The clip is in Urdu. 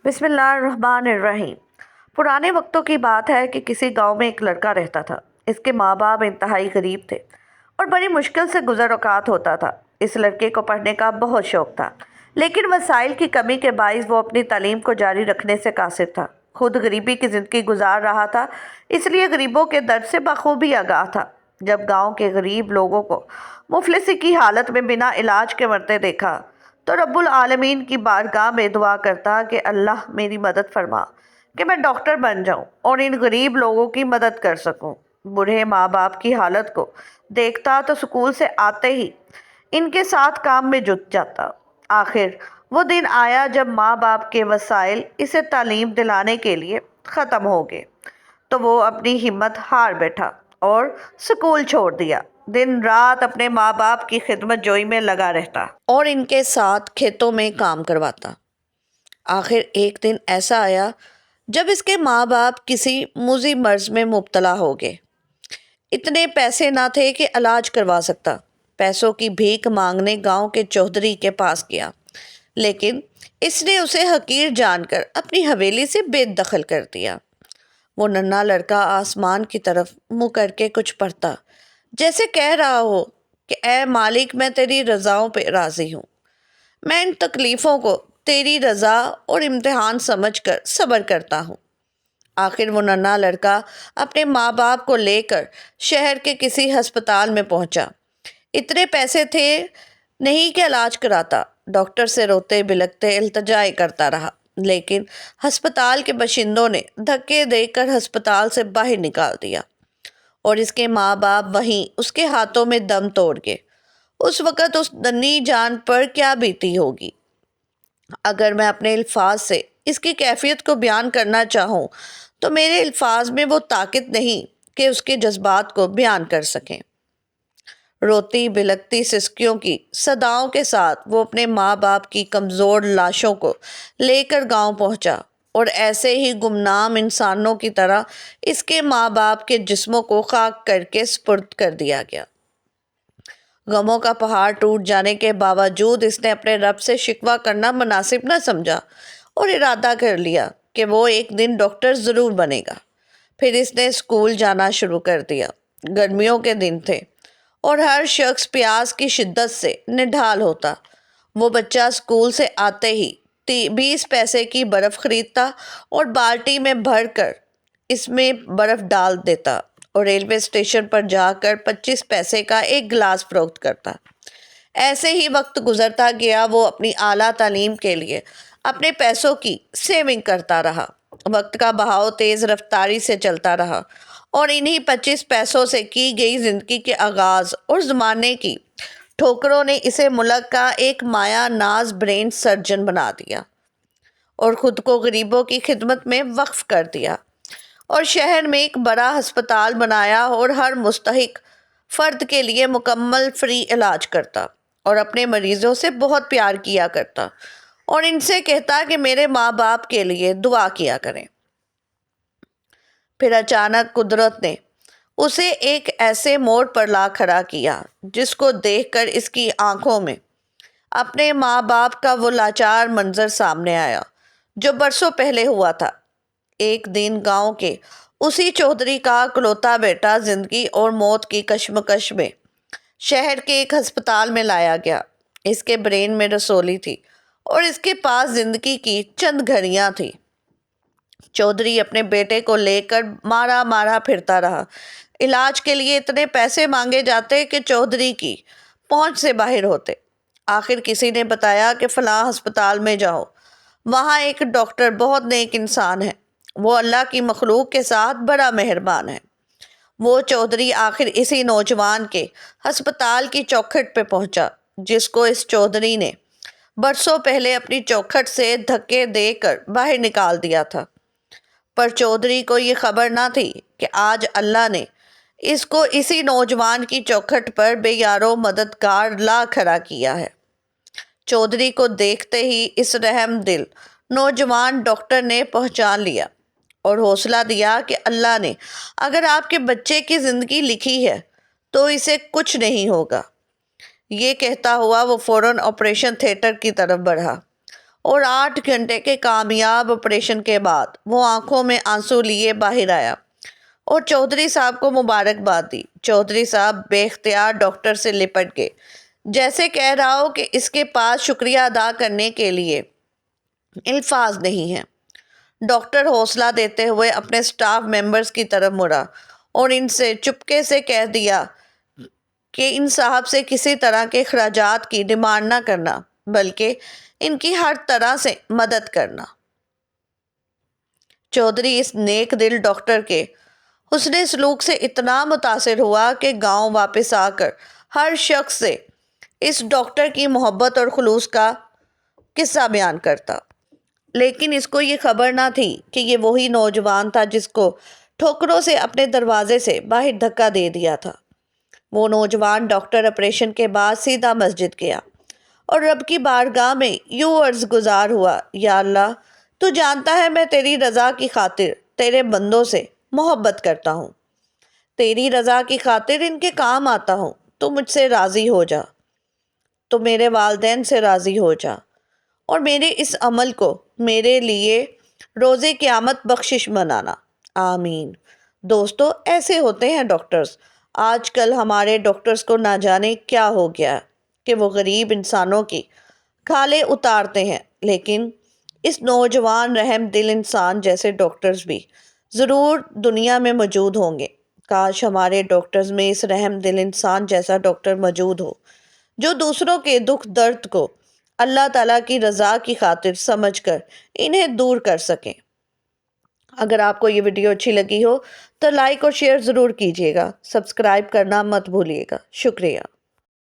بسم اللہ الرحمن الرحیم۔ پرانے وقتوں کی بات ہے کہ کسی گاؤں میں ایک لڑکا رہتا تھا۔ اس کے ماں باپ انتہائی غریب تھے اور بڑی مشکل سے گزر اوقات ہوتا تھا۔ اس لڑکے کو پڑھنے کا بہت شوق تھا، لیکن وسائل کی کمی کے باعث وہ اپنی تعلیم کو جاری رکھنے سے قاصر تھا۔ خود غریبی کی زندگی گزار رہا تھا، اس لیے غریبوں کے درد سے بخوبی آگاہ تھا۔ جب گاؤں کے غریب لوگوں کو مفلسی کی حالت میں بنا علاج کے مرتے دیکھا تو رب العالمین کی بارگاہ میں دعا کرتا کہ اللہ میری مدد فرما کہ میں ڈاکٹر بن جاؤں اور ان غریب لوگوں کی مدد کر سکوں۔ بوڑھے ماں باپ کی حالت کو دیکھتا تو سکول سے آتے ہی ان کے ساتھ کام میں جٹ جاتا۔ آخر وہ دن آیا جب ماں باپ کے وسائل اسے تعلیم دلانے کے لیے ختم ہو گئے تو وہ اپنی ہمت ہار بیٹھا اور سکول چھوڑ دیا۔ دن رات اپنے ماں باپ کی خدمت جوئی میں لگا رہتا اور ان کے ساتھ کھیتوں میں کام کرواتا۔ آخر ایک دن ایسا آیا جب اس کے ماں باپ کسی موذی مرض میں مبتلا ہو گئے۔ اتنے پیسے نہ تھے کہ علاج کروا سکتا۔ پیسوں کی بھیک مانگنے گاؤں کے چودھری کے پاس گیا، لیکن اس نے اسے حقیر جان کر اپنی حویلی سے بے دخل کر دیا۔ وہ ننھا لڑکا آسمان کی طرف منہ کر کے کچھ پڑھتا، جیسے کہہ رہا ہو کہ اے مالک، میں تیری رضاؤں پہ راضی ہوں۔ میں ان تکلیفوں کو تیری رضا اور امتحان سمجھ کر صبر کرتا ہوں۔ آخر وہ ننھا لڑکا اپنے ماں باپ کو لے کر شہر کے کسی ہسپتال میں پہنچا۔ اتنے پیسے تھے نہیں کہ علاج کراتا۔ ڈاکٹر سے روتے بلکتے التجائے کرتا رہا، لیکن ہسپتال کے باشندوں نے دھکے دے کر ہسپتال سے باہر نکال دیا اور اس کے ماں باپ وہیں اس کے ہاتھوں میں دم توڑ گئے۔ اس وقت اس ننھی جان پر کیا بیتی ہوگی؟ اگر میں اپنے الفاظ سے اس کی کیفیت کو بیان کرنا چاہوں تو میرے الفاظ میں وہ طاقت نہیں کہ اس کے جذبات کو بیان کر سکیں۔ روتی بلکتی سسکیوں کی صداؤں کے ساتھ وہ اپنے ماں باپ کی کمزور لاشوں کو لے کر گاؤں پہنچا اور ایسے ہی گمنام انسانوں کی طرح اس کے ماں باپ کے جسموں کو خاک کر کے سپرد کر دیا گیا۔ غموں کا پہاڑ ٹوٹ جانے کے باوجود اس نے اپنے رب سے شکوہ کرنا مناسب نہ سمجھا اور ارادہ کر لیا کہ وہ ایک دن ڈاکٹر ضرور بنے گا۔ پھر اس نے اسکول جانا شروع کر دیا۔ گرمیوں کے دن تھے اور ہر شخص پیاس کی شدت سے نڈھال ہوتا۔ وہ بچہ اسکول سے آتے ہی 20 پیسے کی برف خریدتا اور بالٹی میں بھر کر اس میں برف ڈال دیتا اور ریلوے اسٹیشن پر جا کر 25 پیسے کا ایک گلاس فروخت کرتا۔ ایسے ہی وقت گزرتا گیا۔ وہ اپنی اعلیٰ تعلیم کے لیے اپنے پیسوں کی سیونگ کرتا رہا۔ وقت کا بہاؤ تیز رفتاری سے چلتا رہا اور انہی 25 پیسوں سے کی گئی زندگی کے آغاز اور زمانے کی ٹھوکروں نے اسے ملک کا ایک مایہ ناز برین سرجن بنا دیا اور خود کو غریبوں کی خدمت میں وقف کر دیا اور شہر میں ایک بڑا ہسپتال بنایا اور ہر مستحق فرد کے لیے مکمل فری علاج کرتا اور اپنے مریضوں سے بہت پیار کیا کرتا اور ان سے کہتا کہ میرے ماں باپ کے لیے دعا کیا کریں۔ پھر اچانک قدرت نے اسے ایک ایسے موڑ پر لا کھڑا کیا جس کو دیکھ کر اس کی آنکھوں میں اپنے ماں باپ کا وہ لاچار منظر سامنے آیا جو برسوں پہلے ہوا تھا۔ ایک دن گاؤں کے اسی چودھری کا اکلوتا بیٹا زندگی اور موت کی کشمکش میں شہر کے ایک ہسپتال میں لایا گیا۔ اس کے برین میں رسولی تھی اور اس کے پاس زندگی کی چند گھڑیاں تھیں۔ چودھری اپنے بیٹے کو لے کر مارا مارا پھرتا رہا۔ علاج کے لیے اتنے پیسے مانگے جاتے کہ چودھری کی پہنچ سے باہر ہوتے۔ آخر کسی نے بتایا کہ فلاں ہسپتال میں جاؤ، وہاں ایک ڈاکٹر بہت نیک انسان ہے، وہ اللہ کی مخلوق کے ساتھ بڑا مہربان ہے۔ وہ چودھری آخر اسی نوجوان کے ہسپتال کی چوکھٹ پہ پہنچا جس کو اس چودھری نے برسوں پہلے اپنی چوکھٹ سے دھکے دے کر باہر نکال دیا تھا۔ پر چودھری کو یہ خبر نہ تھی کہ آج اللہ نے اس کو اسی نوجوان کی چوکھٹ پر بے یارو مددگار لا کھڑا کیا ہے۔ چودھری کو دیکھتے ہی اس رحم دل نوجوان ڈاکٹر نے پہچان لیا اور حوصلہ دیا کہ اللہ نے اگر آپ کے بچے کی زندگی لکھی ہے تو اسے کچھ نہیں ہوگا۔ یہ کہتا ہوا وہ فوراً آپریشن تھیٹر کی طرف بڑھا اور 8 گھنٹے کے کامیاب آپریشن کے بعد وہ آنکھوں میں آنسو لیے باہر آیا اور چودھری صاحب کو مبارکباد دی۔ چودھری صاحب بے اختیار ڈاکٹر سے لپٹ گئے، جیسے کہہ رہا ہو کہ اس کے پاس شکریہ ادا کرنے کے لیے الفاظ نہیں ہیں۔ ڈاکٹر حوصلہ دیتے ہوئے اپنے سٹاف ممبرز کی طرف مڑا اور ان سے چپکے سے کہہ دیا کہ ان صاحب سے کسی طرح کے اخراجات کی ڈیمانڈ نہ کرنا، بلکہ ان کی ہر طرح سے مدد کرنا۔ چودھری اس نیک دل ڈاکٹر کے حسن سلوک سے اتنا متاثر ہوا کہ گاؤں واپس آ کر ہر شخص سے اس ڈاکٹر کی محبت اور خلوص کا قصہ بیان کرتا، لیکن اس کو یہ خبر نہ تھی کہ یہ وہی نوجوان تھا جس کو ٹھوکروں سے اپنے دروازے سے باہر دھکا دے دیا تھا۔ وہ نوجوان ڈاکٹر آپریشن کے بعد سیدھا مسجد گیا اور رب کی بارگاہ میں یوں عرض گزار ہوا، یا اللہ، تو جانتا ہے میں تیری رضا کی خاطر تیرے بندوں سے محبت کرتا ہوں، تیری رضا کی خاطر ان کے کام آتا ہوں، تو مجھ سے راضی ہو جا، تو میرے والدین سے راضی ہو جا اور میرے اس عمل کو میرے لیے روز قیامت بخشش بنانا، آمین۔ دوستو، ایسے ہوتے ہیں ڈاکٹرز۔ آج کل ہمارے ڈاکٹرز کو نہ جانے کیا ہو گیا کہ وہ غریب انسانوں کی کھالیں اتارتے ہیں، لیکن اس نوجوان رحم دل انسان جیسے ڈاکٹرز بھی ضرور دنیا میں موجود ہوں گے۔ کاش ہمارے ڈاکٹرز میں اس رحم دل انسان جیسا ڈاکٹر موجود ہو جو دوسروں کے دکھ درد کو اللہ تعالیٰ کی رضا کی خاطر سمجھ کر انہیں دور کر سکیں۔ اگر آپ کو یہ ویڈیو اچھی لگی ہو تو لائک اور شیئر ضرور کیجیے گا، سبسکرائب کرنا مت بھولیے گا۔ شکریہ۔